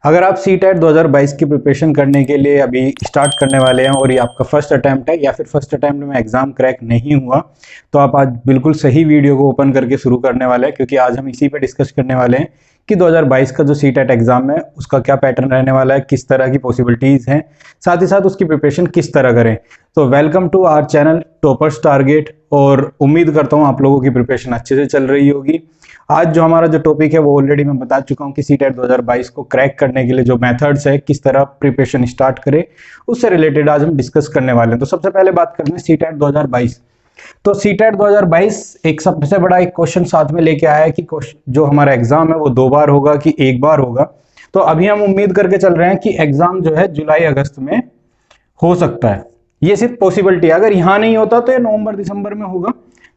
अगर आप CTET 2022 की प्रिपरेशन करने के लिए अभी स्टार्ट करने वाले हैं और ये आपका फर्स्ट अटैम्प्ट है या फिर फर्स्ट अटैम्प्ट में एग्जाम क्रैक नहीं हुआ, तो आप आज बिल्कुल सही वीडियो को ओपन करके शुरू करने वाले हैं, क्योंकि आज हम इसी पे डिस्कस करने वाले हैं कि 2022 का जो CTET एग्जाम है उसका क्या पैटर्न रहने वाला है, किस तरह की पॉसिबिलिटीज हैं, साथ ही साथ उसकी प्रिपरेशन किस तरह करें। तो welcome to our channel toppers target, और उम्मीद करता हूँ आप लोगों की प्रिपरेशन अच्छे से चल रही होगी। आज जो हमारा जो टॉपिक है वो ऑलरेडी मैं बता चुका हूँ कि CTET 2022 को क्रैक करने के लिए जो मेथड्स है, किस तरह प्रिपरेशन स्टार्ट करें, उससे रिलेटेड आज हम डिस्कस करने वाले हैं। तो सबसे पहले बात करते हैं CTET 2022। तो CTET 2022 एक सबसे बड़ा एक क्वेश्चन साथ में लेके आया है कि जो हमारा एग्जाम है वो 2 बार होगा कि 1 बार होगा। तो अभी हम उम्मीद करके चल रहे हैं कि एग्जाम जो है जुलाई अगस्त में हो सकता है। ये सिर्फ पॉसिबिलिटी है, अगर यहाँ नहीं होता तो ये नवंबर दिसंबर में होगा।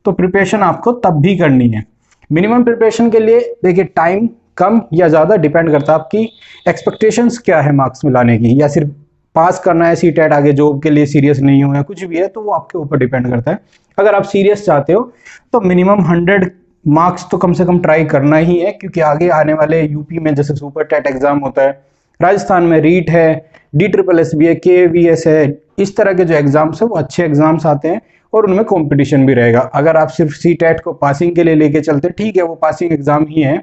तो प्रिपरेशन आपको तब भी करनी है। मिनिमम प्रिपरेशन के लिए देखिए टाइम कम या ज़्यादा डिपेंड करता है आपकी एक्सपेक्टेशंस क्या है मार्क्स में लाने की, या सिर्फ पास करना है CTET, आगे जॉब के लिए सीरियस नहीं हो या कुछ भी है, तो वो आपके ऊपर डिपेंड करता है। अगर आप सीरियस चाहते हो तो मिनिमम 100 मार्क्स तो कम से कम ट्राई करना ही है, क्योंकि आगे आने वाले यूपी में जैसे सुपर टेट एग्जाम होता है, राजस्थान में रीट है, DSSB है, KVS है, इस तरह के जो एग्जाम्स है वो अच्छे एग्जाम्स आते हैं और उनमें कंपटीशन भी रहेगा। अगर आप सिर्फ CTET को पासिंग के लिए लेके चलते, ठीक है वो पासिंग एग्जाम ही है,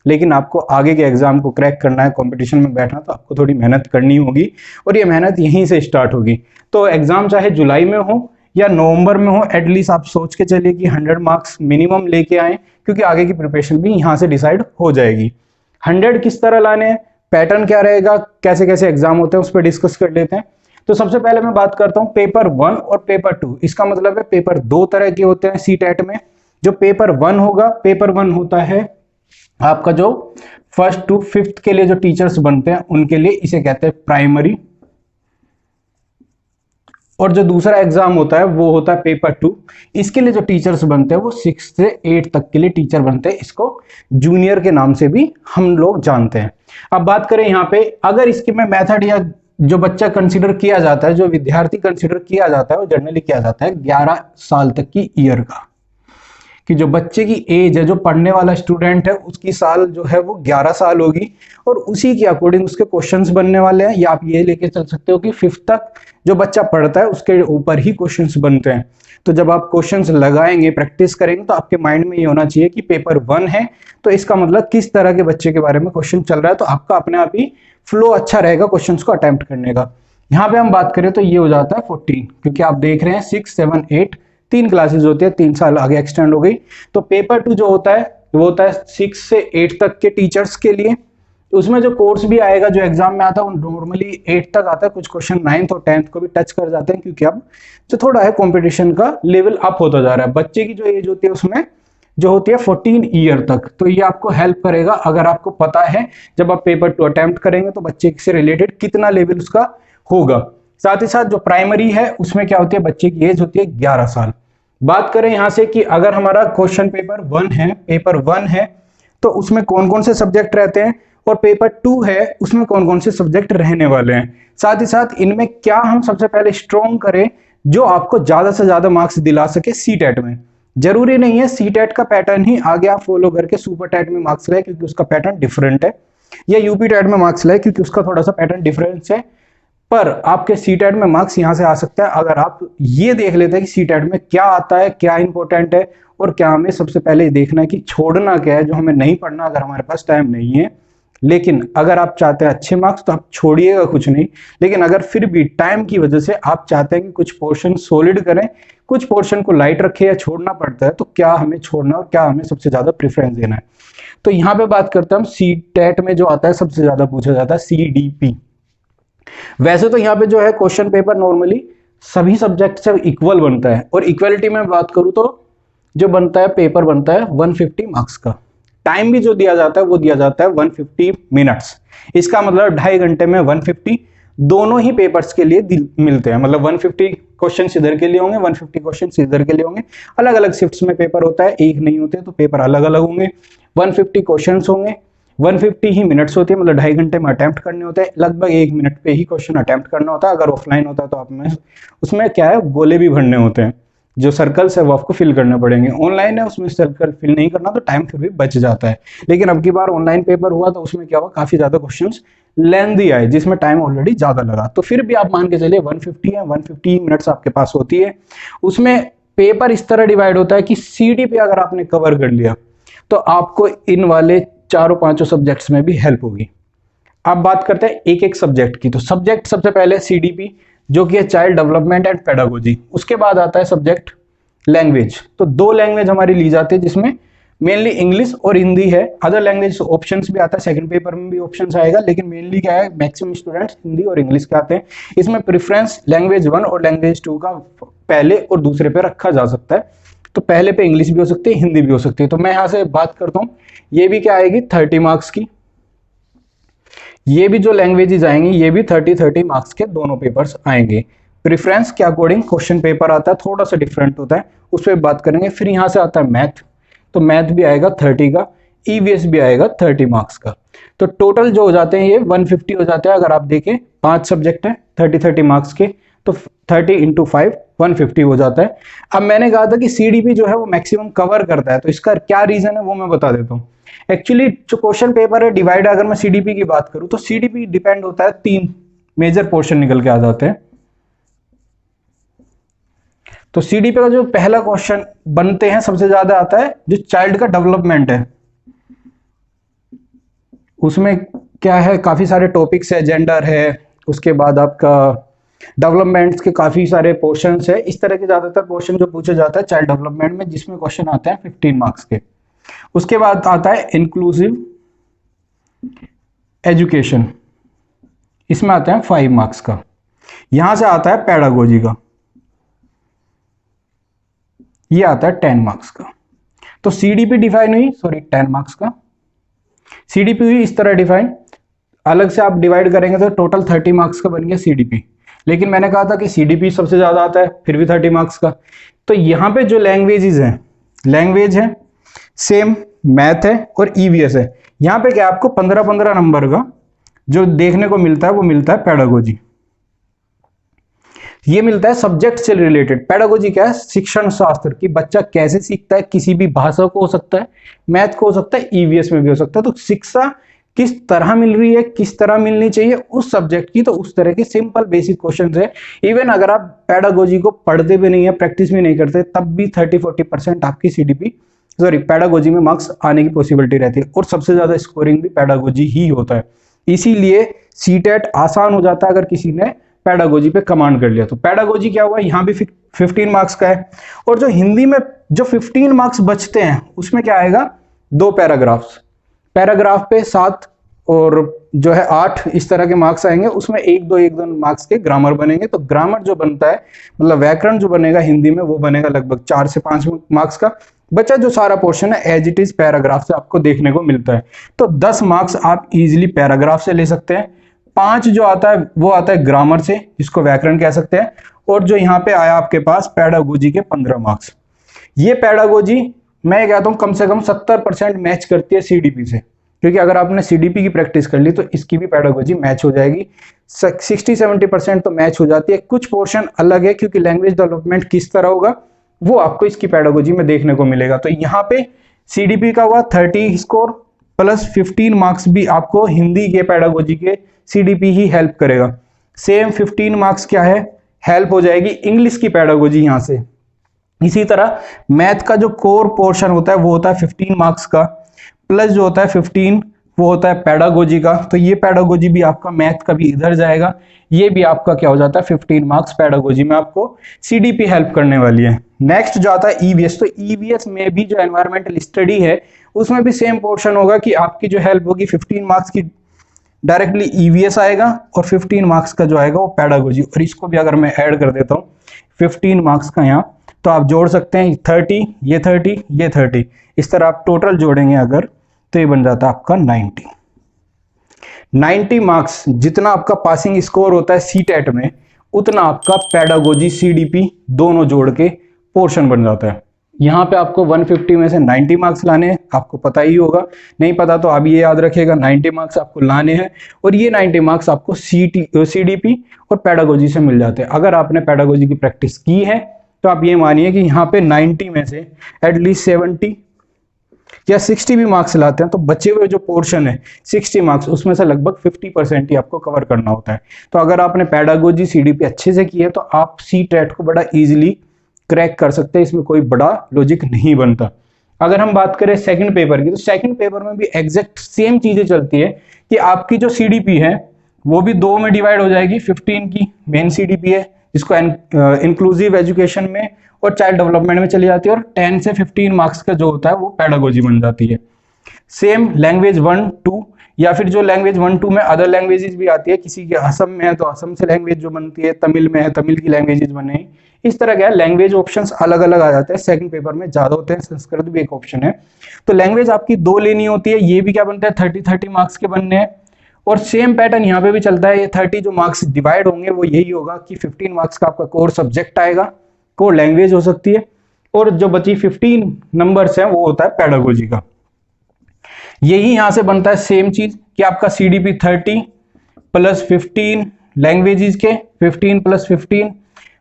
लेकिन आपको आगे के एग्जाम को क्रैक करना है, कंपटीशन में बैठना, तो आपको थोड़ी मेहनत करनी होगी और ये मेहनत यहीं से स्टार्ट होगी। तो एग्जाम चाहे जुलाई में हो या नवंबर में हो, एटलीस्ट आप सोच के चलिए कि 100 मार्क्स मिनिमम लेके आए, क्योंकि आगे की प्रिपरेशन भी यहाँ से डिसाइड हो जाएगी। 100 किस तरह लाने हैं, पैटर्न क्या रहेगा, कैसे कैसे एग्जाम होते हैं, उस पर डिस्कस कर लेते हैं। तो सबसे पहले मैं बात करता हूं पेपर 1 और पेपर 2। इसका मतलब है पेपर 2 तरह के होते हैं CTET में। जो पेपर 1 होगा, पेपर 1 होता है आपका जो 1st to 5th के लिए जो टीचर्स बनते हैं उनके लिए, इसे कहते हैं प्राइमरी। और जो दूसरा एग्जाम होता है वो होता है पेपर 2। इसके लिए जो टीचर्स बनते हैं वो 6 से 8 तक के लिए टीचर बनते हैं। इसको जूनियर के नाम से भी हम लोग जानते हैं। अब बात करें यहाँ पे, अगर इसके में मेथड या जो बच्चा कंसीडर किया जाता है, जो विद्यार्थी कंसीडर किया जाता है, वो जनरली किया जाता है 11 साल तक की ईयर का, कि जो बच्चे की एज है, जो पढ़ने वाला स्टूडेंट है, उसकी साल जो है वो 11 साल होगी और उसी के अकॉर्डिंग उसके क्वेश्चंस बनने वाले हैं। या आप ये लेके चल सकते हो कि 5th तक जो बच्चा पढ़ता है उसके ऊपर ही क्वेश्चंस बनते हैं। तो जब आप क्वेश्चंस लगाएंगे, प्रैक्टिस करेंगे, तो आपके माइंड में ये होना चाहिए कि पेपर 1 है, तो इसका मतलब किस तरह के बच्चे के बारे में क्वेश्चन चल रहा है, तो आपका अपने आप ही फ्लो अच्छा रहेगा क्वेश्चंस को अटेम्प्ट करने का। यहाँ पे हम बात करें तो ये हो जाता है 14, क्योंकि आप देख रहे हैं 6, 7, 8 3 क्लासेस होती है, 3 साल आगे एक्सटेंड हो गई। तो पेपर 2 जो होता है वो होता है 6 से 8 तक के टीचर्स के लिए। उसमें जो कोर्स भी आएगा, जो एग्जाम में आता है, वो नॉर्मली 8 तक आता है। कुछ क्वेश्चन 9th और 10th को भी टच कर जाते हैं, क्योंकि अब जो थोड़ा है कंपटीशन का लेवल अप होता जा रहा है। बच्चे की जो एज होती है उसमें जो होती है 14 ईयर तक। तो ये आपको हेल्प करेगा अगर आपको पता है जब आप पेपर 2 अटेम्प्ट करेंगे तो बच्चे से रिलेटेड कितना लेवल उसका होगा। साथ ही साथ जो प्राइमरी है उसमें क्या होती है, बच्चे की एज होती है 11 साल। बात करें यहां से कि अगर हमारा क्वेश्चन पेपर 1 है तो उसमें कौन कौन से सब्जेक्ट रहते हैं, और पेपर 2 है उसमें कौन कौन से सब्जेक्ट रहने वाले हैं। साथ ही साथ इनमें क्या हम सबसे पहले स्ट्रॉन्ग करें जो आपको ज्यादा से ज्यादा मार्क्स दिला सके CTET में। जरूरी नहीं है CTET का पैटर्न ही आगे आप फॉलो करके सुपर टेट में मार्क्स लाए, क्योंकि उसका पैटर्न डिफरेंट है, या यूपी टेट में मार्क्स लाए क्योंकि उसका थोड़ा सा पैटर्न डिफरेंस है। पर आपके CTET में मार्क्स यहां से आ सकता है अगर आप ये देख लेते हैं कि CTET में क्या आता है, क्या इंपॉर्टेंट है, और क्या हमें सबसे पहले देखना है कि छोड़ना क्या है, जो हमें नहीं पढ़ना अगर हमारे पास टाइम नहीं है। लेकिन अगर आप चाहते हैं अच्छे मार्क्स तो आप छोड़िएगा कुछ नहीं, लेकिन अगर फिर भी टाइम की वजह से आप चाहते हैं कि कुछ पोर्शन सॉलिड करें, कुछ पोर्शन को लाइट रखे या छोड़ना पड़ता है, तो क्या हमें छोड़ना और क्या हमें सबसे ज्यादा प्रेफरेंस देना है। तो यहाँ पे बात करते हैं हम CTET में जो आता है सबसे ज्यादा पूछा जाता है CDP। वैसे तो यहाँ पे जो है क्वेश्चन पेपर नॉर्मली सभी सब्जेक्ट से इक्वल बनता है, और इक्वलिटी में बात करूँ तो जो बनता है पेपर बनता है 150 मार्क्स का। टाइम भी जो दिया जाता है वो दिया जाता है 150 मिनट्स। इसका मतलब 2.5 घंटे में 150 दोनों ही पेपर्स के लिए मिलते हैं। मतलब 150 क्वेश्चन इधर के लिए होंगे, 150 क्वेश्चन इधर के लिए होंगे। अलग अलग शिफ्ट्स में पेपर होता है, एक नहीं होते, तो पेपर अलग अलग होंगे। 150 क्वेश्चन होंगे, 150 ही मिनट्स होती है, मतलब 2.5 घंटे में अटेम्प्ट करने होते हैं। लगभग 1 मिनट पे ही क्वेश्चन अटेम्प्ट करना होता है। अगर ऑफलाइन होता है तो आप में उसमें क्या है, गोले भी भरने होते हैं, जो सर्कल्स है वो आपको फिल करने पड़ेंगे। ऑनलाइन है उसमें सर्कल फिल नहीं करना, तो टाइम फिर भी बच जाता है। लेकिन अब की बार ऑनलाइन पेपर हुआ तो उसमें क्या हुआ, काफी ज्यादा क्वेश्चंस लेंदी आए जिसमें टाइम ऑलरेडी ज्यादा लगा, तो फिर भी आप मान के चलिए 150 है, 150 मिनट्स आपके पास होती है। उसमें पेपर इस तरह डिवाइड होता है कि सीडीपी अगर आपने कवर कर लिया तो आपको इन वाले चारों पांचों सब्जेक्ट्स में भी हेल्प होगी। अब बात करते हैं एक एक सब्जेक्ट की। तो सब्जेक्ट सबसे पहले सीडीपी जो कि है चाइल्ड डेवलपमेंट एंड पेडागोजी। उसके बाद आता है सब्जेक्ट लैंग्वेज। तो दो लैंग्वेज हमारी ली जाती है जिसमें मेनली इंग्लिश और हिंदी है। अदर लैंग्वेज ऑप्शंस भी आता है, सेकंड पेपर में भी ऑप्शंस आएगा, लेकिन मेनली क्या है मैक्सिमम स्टूडेंट्स हिंदी और इंग्लिश के आते हैं। इसमें प्रेफरेंस लैंग्वेज 1 और लैंग्वेज 2 का पहले और दूसरे पे रखा जा सकता है। तो पहले पे इंग्लिश भी हो सकती है, हिंदी भी हो सकती है। तो मैं यहां से बात करता हूं, ये भी क्या आएगी 30 मार्क्स की। ये भी जो लैंग्वेजेस आएंगी ये भी 30 मार्क्स के दोनों पेपर्स आएंगे। प्रेफरेंस के अकॉर्डिंग क्वेश्चन पेपर आता है, थोड़ा सा डिफरेंट होता है, उस पर बात करेंगे। फिर यहां से आता है मैथ, तो मैथ भी आएगा 30 का, ईवीएस भी आएगा 30 मार्क्स का। तो टोटल जो हो जाते हैं ये 150 हो जाते हैं। अगर आप देखें 5 सब्जेक्ट है 30 मार्क्स के, तो 30 × 5 150 हो जाता है। अब मैंने कहा था कि सीडीपी जो है वो मैक्सिमम कवर करता है, तो इसका क्या रीजन है वो मैं बता देता हूँ। एक्चुअली जो क्वेश्चन पेपर है डिवाइड, अगर मैं सीडीपी की बात करूं तो सीडीपी डिपेंड होता है 3 मेजर पोर्शन निकल के आ जाते हैं। तो सीडीपी का जो पहला क्वेश्चन बनते हैं सबसे ज्यादा आता है जो चाइल्ड का डेवलपमेंट है। उसमें क्या है काफी सारे टॉपिक्स है, जेंडर है, उसके बाद आपका डेवलपमेंट्स के काफी सारे पोर्शंस है। इस तरह के ज्यादातर पोर्शन जो पूछे जाता है चाइल्ड डेवलपमेंट में, जिसमें क्वेश्चन आते हैं 15 मार्क्स के। उसके बाद आता है इंक्लूसिव एजुकेशन, इसमें आते हैं 5 मार्क्स का। यहां से आता है पेडागोजी का, ये आता है 10 मार्क्स का। तो सीडीपी डिफाइन हुई, 10 मार्क्स का सीडीपी हुई इस तरह डिफाइन। अलग से आप डिवाइड करेंगे तो टोटल 30 मार्क्स का बन गया सीडीपी। लेकिन मैंने कहा था कि सीडीपी सबसे ज्यादा आता है, फिर भी 30 मार्क्स का। तो यहां पे जो लैंग्वेजेस हैं, लैंग्वेज है सेम, मैथ है और ईवीएस है। यहां पे क्या आपको 15-15 नंबर का जो देखने को मिलता है वो मिलता है पेडागोजी। ये मिलता है सब्जेक्ट से रिलेटेड। पेडागोजी क्या है, शिक्षण शास्त्र की बच्चा कैसे सीखता है, किसी भी भाषा को हो सकता है, मैथ को हो सकता है, ईवीएस में भी हो सकता है। तो शिक्षा किस तरह मिल रही है, किस तरह मिलनी चाहिए उस सब्जेक्ट की, तो उस तरह के सिंपल बेसिक क्वेश्चन है। इवन अगर आप पेडागोजी को पढ़ते भी नहीं है, प्रैक्टिस भी नहीं करते, तब भी 30-40% आपकी सीडीपी पेडागोजी में मार्क्स आने की पॉसिबिलिटी रहती है। और सबसे ज्यादा स्कोरिंग भी पेडागोजी ही होता है, इसीलिए सीटेट आसान हो जाता है अगर किसी ने पेडागोजी पे कमांड कर लिया। तो पेडागोजी क्या हुआ, यहां भी 15 मार्क्स का है। और जो हिंदी में जो 15 मार्क्स बचते हैं उसमें क्या आएगा, 2 पैराग्राफ्स, पैराग्राफ पे 7 और जो है 8 इस तरह के मार्क्स आएंगे। उसमें 1-2 मार्क्स के ग्रामर बनेंगे। तो ग्रामर जो बनता है मतलब व्याकरण जो बनेगा हिंदी में वो बनेगा लगभग 4 से 5 मार्क्स का। बचा जो सारा पोर्शन है एज इट इज पैराग्राफ से आपको देखने को मिलता है। तो 10 मार्क्स आप इजीली पैराग्राफ से ले सकते हैं। 5 जो आता है वो आता है ग्रामर से, जिसको व्याकरण कह सकते हैं। और जो यहाँ पे आया आपके पास पेडागोजी के 15 मार्क्स। ये पेडागोजी मैं कहता हूँ कम से कम 70% मैच करती है सीडीपी से, क्योंकि अगर आपने सीडीपी की प्रैक्टिस कर ली तो इसकी भी पेडागोजी मैच हो जाएगी। 60-70% तो मैच हो जाती है। कुछ पोर्शन अलग है, क्योंकि लैंग्वेज डेवलपमेंट किस तरह होगा वो आपको इसकी पेडागोजी में देखने को मिलेगा। तो यहाँ पे सीडीपी का हुआ 30 स्कोर प्लस 15 मार्क्स भी आपको हिंदी के पेडागोजी के सीडीपी ही हेल्प करेगा। सेम 15 मार्क्स क्या है, हेल्प हो जाएगी इंग्लिश की पेडागोजी यहां से। इसी तरह मैथ का जो कोर पोर्शन होता है वो होता है 15 मार्क्स का, प्लस जो होता है 15 वो होता है पेडागोजी का। तो ये पेडागोजी भी आपका मैथ का भी इधर जाएगा, ये भी आपका क्या हो जाता है 15 मार्क्स पेडागोजी में आपको सीडीपी हेल्प करने वाली है। नेक्स्ट जो आता है ईवीएस। तो ईवीएस में भी जो एनवायरमेंटल स्टडी है उसमें भी सेम पोर्शन होगा कि आपकी जो हेल्प होगी 15 मार्क्स की डायरेक्टली ईवीएस आएगा और 15 मार्क्स का जो आएगा वो पेडागोजी। और इसको भी अगर मैं ऐड कर देता हूँ 15 मार्क्स का यहाँ, तो आप जोड़ सकते हैं 30, ये 30, ये 30, इस तरह आप टोटल जोड़ेंगे अगर तो ये बन जाता है आपका 90 मार्क्स। जितना आपका पासिंग स्कोर होता है सीटेट में उतना आपका पेडागोजी सीडीपी दोनों जोड़ के पोर्शन बन जाता है। यहाँ पे आपको 150 में से 90 मार्क्स लाने हैं, आपको पता ही होगा, नहीं पता तो आप ये याद रखिएगा 90 मार्क्स आपको लाने हैं। और ये 90 मार्क्स आपको सीडीपी और पेडागोजी से मिल जाते हैं। अगर आपने पेडागोजी की प्रैक्टिस की है तो आप ये मानिए कि यहाँ पे 90 में से एटलीस्ट या 60 भी मार्क्स लाते हैं तो बचे हुए जो पोर्शन है 60 मार्क्स उसमें से लगभग 50% ही आपको कवर करना होता है। तो अगर आपने पेडागोजी सीडीपी अच्छे से की है तो आप सीटेट को बड़ा इजीली क्रैक कर सकते हैं, इसमें कोई बड़ा लॉजिक नहीं बनता। अगर हम बात करें सेकंड पेपर की, तो सेकंड पेपर में भी एग्जैक्ट सेम चीजें चलती है कि आपकी जो सीडीपी है वो भी दो में डिवाइड हो जाएगी। 15 की मेन सीडीपी है जिसको इंक्लूसिव एजुकेशन में और चाइल्ड डेवलपमेंट में चली जाती है, और 10 से 15 मार्क्स का जो होता है वो पेडागोजी बन जाती है। सेम लैंग्वेज 1, 2 या फिर जो लैंग्वेज 1, 2 में अदर लैंग्वेजेस भी आती है, किसी के असम में है तो असम से लैंग्वेज जो बनती है, तमिल में है तमिल की लैंग्वेजेस बने, इस तरह क्या है लैंग्वेज ऑप्शंस अलग अलग आ जाते हैं। सेकंड पेपर में ज्यादा होते हैं, संस्कृत भी एक ऑप्शन है। तो लैंग्वेज आपकी दो लेनी होती है, ये भी क्या बनता है 30 मार्क्स के बनने हैं। और सेम पैटर्न यहाँ पे भी चलता है, ये 30 जो मार्क्स डिवाइड होंगे वो यही होगा कि 15 मार्क्स का आपका कोर सब्जेक्ट आएगा, कोर लैंग्वेज हो सकती है, और जो बची 15 नंबर्स हैं वो होता है पेडागोजी का। यही यहां से बनता है सेम चीज कि आपका सीडीपी 30 प्लस 15 लैंग्वेजेस के 15 प्लस 15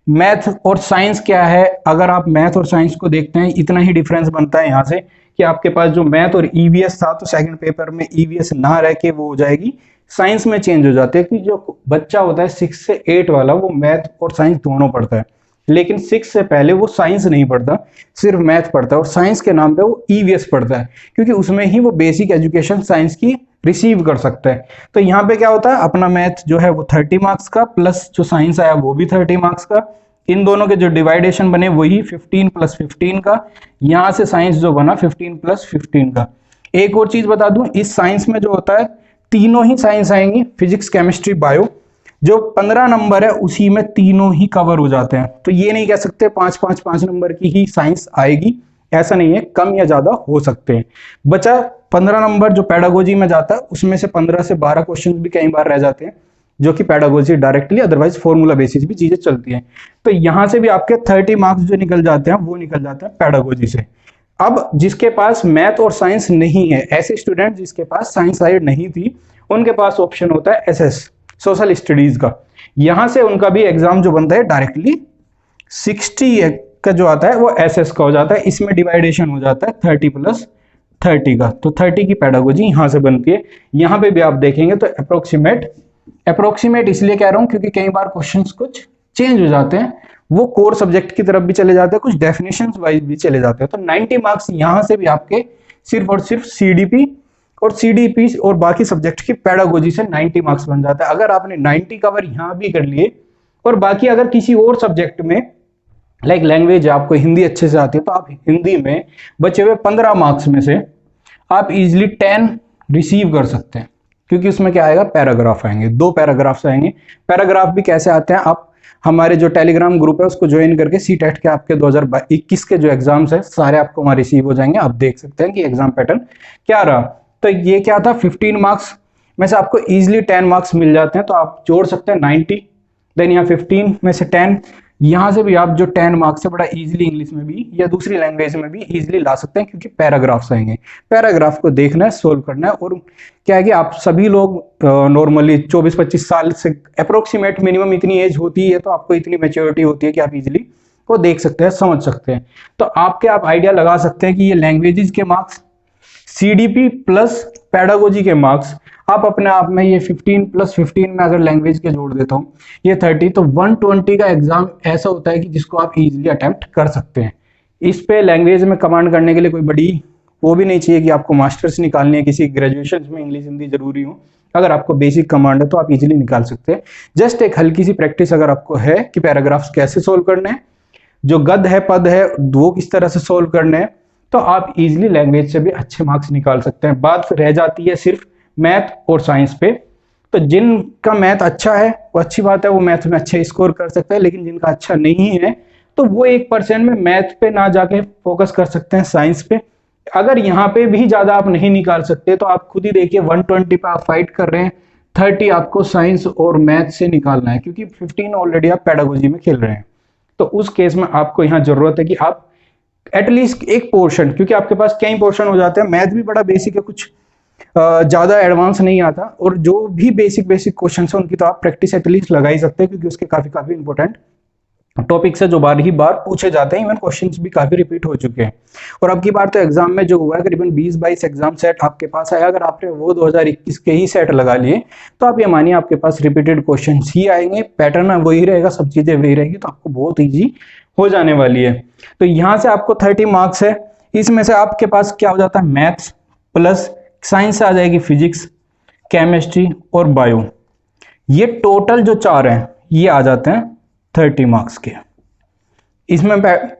मैथ और साइंस क्या है। अगर आप मैथ और साइंस को देखते हैं इतना ही डिफरेंस बनता है यहाँ से कि आपके पास जो मैथ और ईवीएस था तो सेकंड पेपर में ईवीएस ना रह के वो हो जाएगी साइंस में चेंज हो जाते हैं, कि जो बच्चा होता है 6 से 8 वाला वो मैथ और साइंस दोनों पढ़ता है, लेकिन 6 से पहले वो साइंस नहीं पढ़ता, सिर्फ मैथ पढ़ता है, और साइंस के नाम पे वो ईवीएस पढ़ता है क्योंकि उसमें ही वो बेसिक एजुकेशन साइंस की रिसीव कर सकता है। तो यहाँ पे क्या होता है अपना मैथ जो है वो 30 मार्क्स का प्लस जो साइंस आया वो भी 30 मार्क्स का, इन दोनों के जो डिवाइडेशन बने वही 15 प्लस 15 का, यहाँ से साइंस जो बना 15 प्लस 15 का। एक और चीज बता दूं, इस साइंस में जो होता है तीनों ही साइंस आएंगी, फिजिक्स केमिस्ट्री बायो, जो 15 नंबर है उसी में तीनों ही कवर हो जाते हैं। तो ये नहीं कह सकते 5 नंबर की ही साइंस आएगी, ऐसा नहीं है, कम या ज्यादा हो सकते हैं। बचा 15 नंबर जो पेडागोजी में जाता है उसमें से 15 से 12 क्वेश्चन भी कई बार रह जाते हैं जो कि pedagogy directly otherwise formula basis भी चीजें चलती हैं। तो यहां से भी आपके 30 मार्क्स जो निकल जाते हैं वो निकल जाते हैं पेडागोजी से। अब जिसके पास मैथ और साइंस नहीं है, ऐसे स्टूडेंट जिसके पास साइंस साइड नहीं थी, उनके पास ऑप्शन होता है एसएस सोशल स्टडीज का। यहां से उनका भी एग्जाम जो बनता है डायरेक्टली 60 का जो आता है वो एसएस का हो जाता है, इसमें डिवाइडेशन हो जाता है 30 प्लस 30 का। तो 30 की पेडागोजी यहां से बनती है। यहां पे भी आप देखेंगे तो अप्रोक्सीमेट इसलिए कह रहा हूं क्योंकि कई बार क्वेश्चंस कुछ चेंज हो जाते हैं, वो कोर सब्जेक्ट की तरफ भी चले जाते हैं, कुछ डेफिनेशंस वाइज भी चले जाते हैं। तो 90 मार्क्स यहां से भी आपके सिर्फ और सिर्फ सीडीपी और बाकी सब्जेक्ट की पेडागोजी से 90 मार्क्स बन जाता है। अगर आपने 90 कवर यहां भी कर लिए और बाकी अगर किसी और सब्जेक्ट में लाइक लैंग्वेज आपको हिंदी अच्छे से आती है तो आप हिंदी में बचे हुए 15 मार्क्स में से आप इजिली 10 रिसीव कर सकते हैं, क्योंकि उसमें क्या आएगा पैराग्राफ आएंगे, 2 पैराग्राफ्स आएंगे। पैराग्राफ भी कैसे आते हैं, आप हमारे जो टेलीग्राम ग्रुप है उसको ज्वाइन करके सीटेट के आपके 2021 के जो एग्जाम्स है सारे आपको वहां रिसीव हो जाएंगे। आप देख सकते हैं कि एग्जाम पैटर्न क्या रहा। तो ये क्या था 15 मार्क्स में से आपको इजिली 10 मार्क्स मिल जाते हैं, तो आप जोड़ सकते हैं 90, देन यहाँ 15 में से 10, यहां से भी आप जो 10 मार्क्स है बड़ा इजीली इंग्लिश में भी या दूसरी लैंग्वेज में भी इजीली ला सकते हैं, क्योंकि पैराग्राफ्स आएंगे। पैराग्राफ को देखना है, सोल्व करना है। और क्या है कि आप सभी लोग नॉर्मली 24-25 साल से अप्रोक्सीमेट मिनिमम इतनी एज होती है, तो आपको इतनी मैच्योरिटी होती है कि आप इजीली को देख सकते हैं, समझ सकते हैं। तो आप आइडिया लगा सकते हैं कि ये लैंग्वेजेस के मार्क्स, सीडीपी प्लस पेडागोजी के मार्क्स, आप अपने आप में ये 15 प्लस 15 में अगर लैंग्वेज के जोड़ देता हूँ ये 30, तो 120 का एग्जाम ऐसा होता है कि जिसको आप इजीली अटेम्प्ट कर सकते हैं। इस पे लैंग्वेज में कमांड करने के लिए कोई बड़ी वो भी नहीं चाहिए कि आपको मास्टर्स निकालनी है, किसी ग्रेजुएशन में इंग्लिश हिंदी जरूरी हो। अगर आपको बेसिक कमांड है तो आप इजीली निकाल सकते हैं। जस्ट एक हल्की सी प्रैक्टिस अगर आपको है कि पैराग्राफ्स कैसे सोल्व करने हैं, जो गद है पद है वो किस तरह से सोल्व करने हैं, तो आप इजीली लैंग्वेज से भी अच्छे मार्क्स निकाल सकते हैं। बात रह जाती है सिर्फ मैथ और साइंस पे। तो जिनका मैथ अच्छा है वो अच्छी बात है, वो मैथ में अच्छे स्कोर कर सकते हैं, लेकिन जिनका अच्छा नहीं है तो वो 1% में मैथ पे ना जाके फोकस कर सकते हैं साइंस पे। अगर यहाँ पे भी ज्यादा आप नहीं निकाल सकते तो आप खुद ही देखिए 120 पे आप फाइट कर रहे हैं, 30 आपको साइंस और मैथ से निकालना है, क्योंकि 15 ऑलरेडी आप पेडागोजी में खेल रहे हैं। तो उस केस में आपको यहाँ जरूरत है कि आप एटलीस्ट एक पोर्शन, क्योंकि आपके पास कई पोर्शन हो जाते हैं, मैथ भी बड़ा बेसिक है, कुछ ज्यादा एडवांस नहीं आता, और जो भी बेसिक क्वेश्चन है उनकी तो आप प्रैक्टिस एटलीस्ट लगा ही सकते हैं, क्योंकि उसके काफी इंपॉर्टेंट टॉपिक से जो बार ही बार पूछे जाते हैं, इवन क्वेश्चंस भी काफी रिपीट हो चुके हैं। और अब की बार तो एग्जाम में जो हुआ है करीबन 20-22 एग्जाम सेट आपके पास आया, अगर आपने वो 2021 के ही सेट लगा लिए तो आप ये मानिए आपके पास रिपीटेड क्वेश्चन ही आएंगे, पैटर्न वही रहेगा, सब चीजें वही रहेगी, तो आपको बहुत ईजी हो जाने वाली है। तो यहाँ से आपको 30 मार्क्स है, इसमें से आपके पास क्या हो जाता है, मैथ्स प्लस साइंस से आ जाएगी फिजिक्स, केमिस्ट्री और बायो, ये टोटल जो 4 हैं ये आ जाते हैं 30 मार्क्स के। इसमें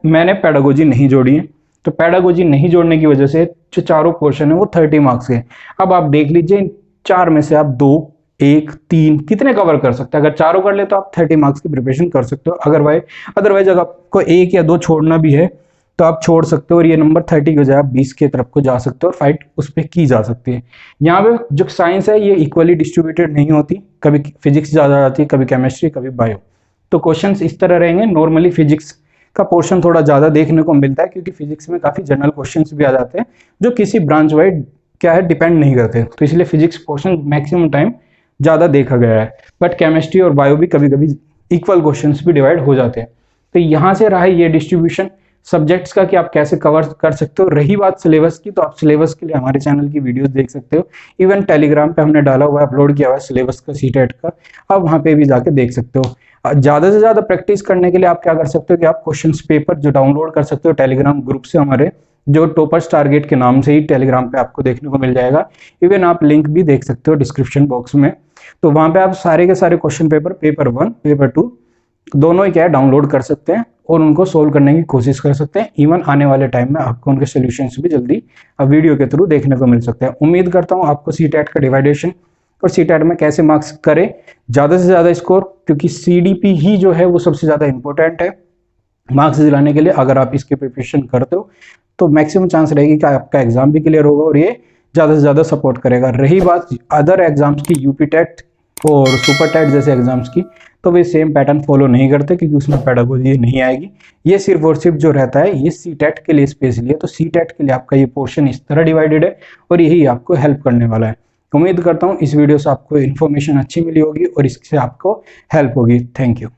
मैंने पेडागोजी नहीं जोड़ी है, तो पेडागोजी नहीं जोड़ने की वजह से जो चारों क्वेश्चन है वो 30 मार्क्स के। अब आप देख लीजिए इन 4 में से आप 2, 1, 3 कितने कवर कर सकते हैं। अगर चारों कर ले तो आप 30 मार्क्स की प्रिपरेशन कर सकते हो, अदरवाइज अगर आपको 1 या 2 छोड़ना भी है तो आप छोड़ सकते हो, और ये नंबर 30 की बजाय आप 20 की तरफ को जा सकते हो और फाइट उस पर की जा सकती है। यहाँ पे जो साइंस है ये इक्वली डिस्ट्रीब्यूटेड नहीं होती, कभी फिजिक्स ज़्यादा आती है, कभी केमिस्ट्री, कभी बायो। तो क्वेश्चंस इस तरह रहेंगे। नॉर्मली फिजिक्स का पोर्शन थोड़ा ज़्यादा देखने को मिलता है, क्योंकि फिजिक्स में काफ़ी जनरल क्वेश्चंस भी आ जाते हैं जो किसी ब्रांच वाइड क्या है डिपेंड नहीं करते, तो इसलिए फिजिक्स पोर्शन मैक्सिमम टाइम ज़्यादा देखा गया है। बट केमिस्ट्री और बायो भी कभी कभी इक्वल क्वेश्चंस भी डिवाइड हो जाते हैं। तो यहाँ से रहा ये डिस्ट्रीब्यूशन सब्जेक्ट्स का कि आप कैसे कवर कर सकते हो। रही बात सिलेबस की, तो आप सिलेबस के लिए हमारे चैनल की वीडियोस देख सकते हो, इवन टेलीग्राम पे हमने डाला हुआ है, अपलोड किया हुआ है सिलेबस का सीटेट का, आप वहाँ पे भी जाके देख सकते हो। ज़्यादा से ज़्यादा प्रैक्टिस करने के लिए आप क्या कर सकते हो कि आप क्वेश्चंस पेपर जो डाउनलोड कर सकते हो टेलीग्राम ग्रुप से, हमारे जो टॉपर्स टारगेट के नाम से ही टेलीग्राम पे आपको देखने को मिल जाएगा। इवन आप लिंक भी देख सकते हो डिस्क्रिप्शन बॉक्स में, तो वहाँ पे आप सारे के सारे क्वेश्चन पेपर 1, पेपर 2 दोनों ही क्या है डाउनलोड कर सकते हैं और उनको सोल्व करने की कोशिश कर सकते हैं। इवन आने वाले टाइम में आपको उनके सॉल्यूशंस भी जल्दी वीडियो के थ्रू देखने को मिल सकते हैं। उम्मीद करता हूँ आपको सीटेट का डिवाइडेशन और सीटेट में कैसे मार्क्स करें ज़्यादा से ज़्यादा स्कोर, क्योंकि सीडीपी ही जो है वो सबसे ज़्यादा इंपॉर्टेंट है मार्क्स दिलाने के लिए। अगर आप इसकी प्रिपरेशन करते हो तो मैक्सिमम चांस रहेगी कि आपका एग्जाम भी क्लियर होगा और ये ज़्यादा से ज़्यादा सपोर्ट करेगा। रही बात अदर एग्जाम्स की, यूपी टेट और सुपर टेट जैसे एग्जाम्स की, तो वे सेम पैटर्न फॉलो नहीं करते, क्योंकि उसमें पेडागोजी नहीं आएगी। ये सिर्फ और सिर्फ जो रहता है ये सी टेट के लिए स्पेशली है, तो सी टेट के लिए आपका ये पोर्शन इस तरह डिवाइडेड है और यही आपको हेल्प करने वाला है। उम्मीद करता हूँ इस वीडियो से आपको इन्फॉर्मेशन अच्छी मिली होगी और इससे आपको हेल्प होगी। Thank you.